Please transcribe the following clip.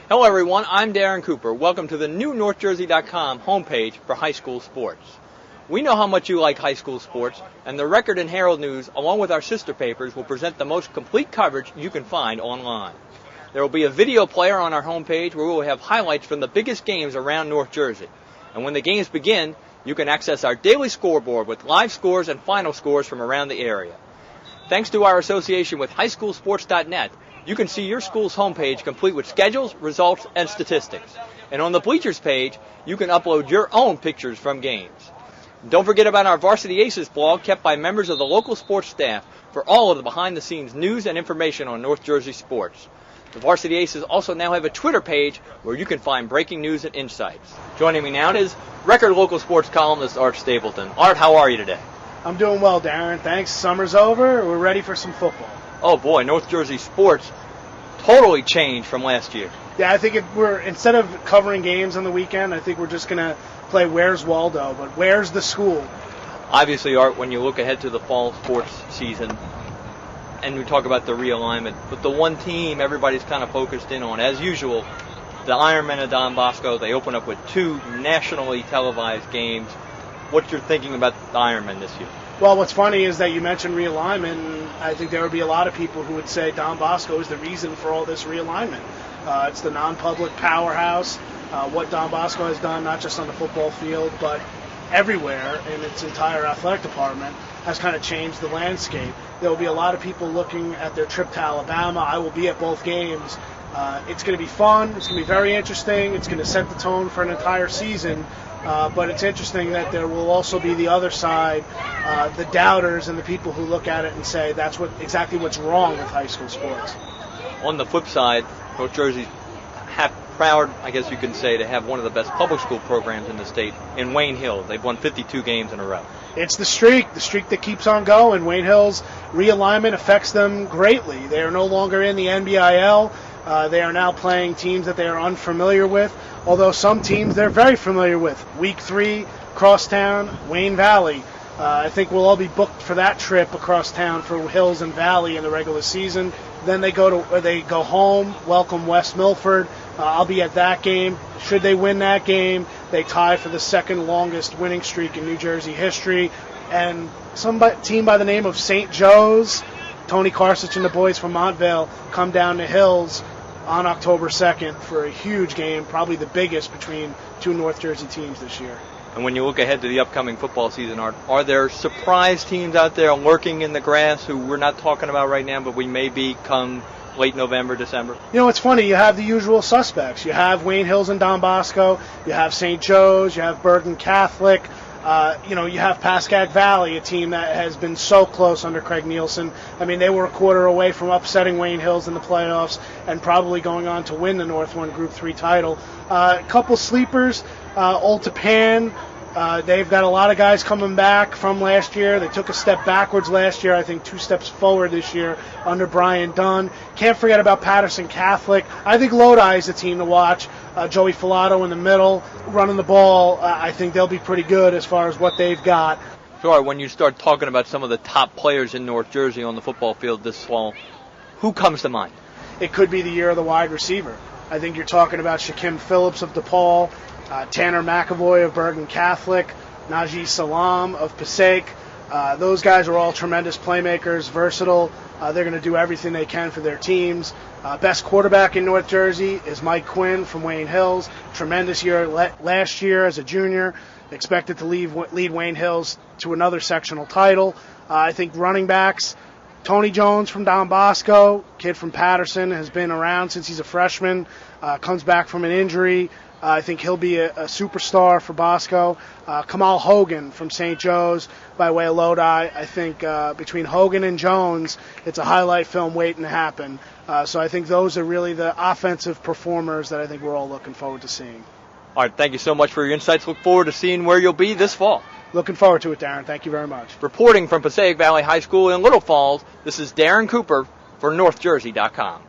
Hello everyone, I'm Darren Cooper. Welcome to the new NorthJersey.com homepage for high school sports. We know how much you like high school sports, and the Record and Herald News, along with our sister papers, will present the most complete coverage you can find online. There will be a video player on our homepage where we will have highlights from the biggest games around North Jersey. And when the games begin, you can access our daily scoreboard with live scores and final scores from around the area. Thanks to our association with highschoolsports.net, you can see your school's homepage complete with schedules, results, and statistics. And on the Bleachers page, you can upload your own pictures from games. Don't forget about our Varsity Aces blog kept by members of the local sports staff for all of the behind-the-scenes news and information on North Jersey sports. The Varsity Aces also now have a Twitter page where you can find breaking news and insights. Joining me now is record local sports columnist Art Stapleton. Art, how are you today? I'm doing well, Darren. Thanks. Summer's over. We're ready for some football. Oh boy, North Jersey sports totally changed from last year. Yeah, I think instead of covering games on the weekend, I think we're just going to play Where's Waldo, but where's the school? Obviously, Art, when you look ahead to the fall sports season, and we talk about the realignment, but the one team everybody's kind of focused in on, as usual, the Ironmen of Don Bosco, they open up with 2 nationally televised games. What's your thinking about the Ironmen this year? Well, what's funny is that you mentioned realignment. I think there would be a lot of people who would say Don Bosco is the reason for all this realignment. It's the non-public powerhouse. What Don Bosco has done, not just on the football field, but everywhere in its entire athletic department, has kind of changed the landscape. There will be a lot of people looking at their trip to Alabama. I will be at both games. It's going to be fun. It's going to be very interesting. It's going to set the tone for an entire season. But it's interesting that there will also be the other side, the doubters and the people who look at it and say that's exactly what's wrong with high school sports. On the flip side, North Jersey's proud, I guess you can say, to have one of the best public school programs in the state in Wayne Hills. They've won 52 games in a row. It's the streak that keeps on going. Wayne Hills realignment affects them greatly. They are no longer in the NBIL. They are now playing teams that they are unfamiliar with, although some teams they're very familiar with. Week 3, crosstown, Wayne Valley. I think we'll all be booked for that trip across town for Hills and Valley in the regular season. Then they go home, welcome West Milford. I'll be at that game. Should they win that game, they tie for the second longest winning streak in New Jersey history. And some team by the name of St. Joe's, Tony Karsich and the boys from Montvale come down to Hills on October 2nd for a huge game, probably the biggest between 2 North Jersey teams this year. And when you look ahead to the upcoming football season, are there surprise teams out there lurking in the grass who we're not talking about right now, but we may be come late November, December? You know, it's funny. You have the usual suspects. You have Wayne Hills and Don Bosco. You have St. Joe's. You have Bergen Catholic. You have Pascack Valley, a team that has been so close under Craig Nielsen. I mean, they were a quarter away from upsetting Wayne Hills in the playoffs and probably going on to win the North 1 Group 3 title. A couple sleepers, Old Tapan. They've got a lot of guys coming back from last year. They took a step backwards last year, I think 2 steps forward this year under Brian Dunn. Can't forget about Patterson Catholic. I think Lodi is a team to watch. Joey Filato in the middle, running the ball. I think they'll be pretty good as far as what they've got. Sure, when you start talking about some of the top players in North Jersey on the football field this fall, who comes to mind? It could be the year of the wide receiver. I think you're talking about Shaquem Phillips of DePaul, Tanner McAvoy of Bergen Catholic, Najee Salam of Passaic. Those guys are all tremendous playmakers, versatile. They're going to do everything they can for their teams. Best quarterback in North Jersey is Mike Quinn from Wayne Hills. Tremendous year last year as a junior. Expected to lead Wayne Hills to another sectional title. I think running backs, Tony Jones from Don Bosco, kid from Patterson, has been around since he's a freshman, comes back from an injury. I think he'll be a superstar for Bosco. Kamal Hogan from St. Joe's by way of Lodi. I think between Hogan and Jones, it's a highlight film waiting to happen. So I think those are really the offensive performers that I think we're all looking forward to seeing. All right, thank you so much for your insights. Look forward to seeing where you'll be this fall. Looking forward to it, Darren. Thank you very much. Reporting from Passaic Valley High School in Little Falls, this is Darren Cooper for NorthJersey.com.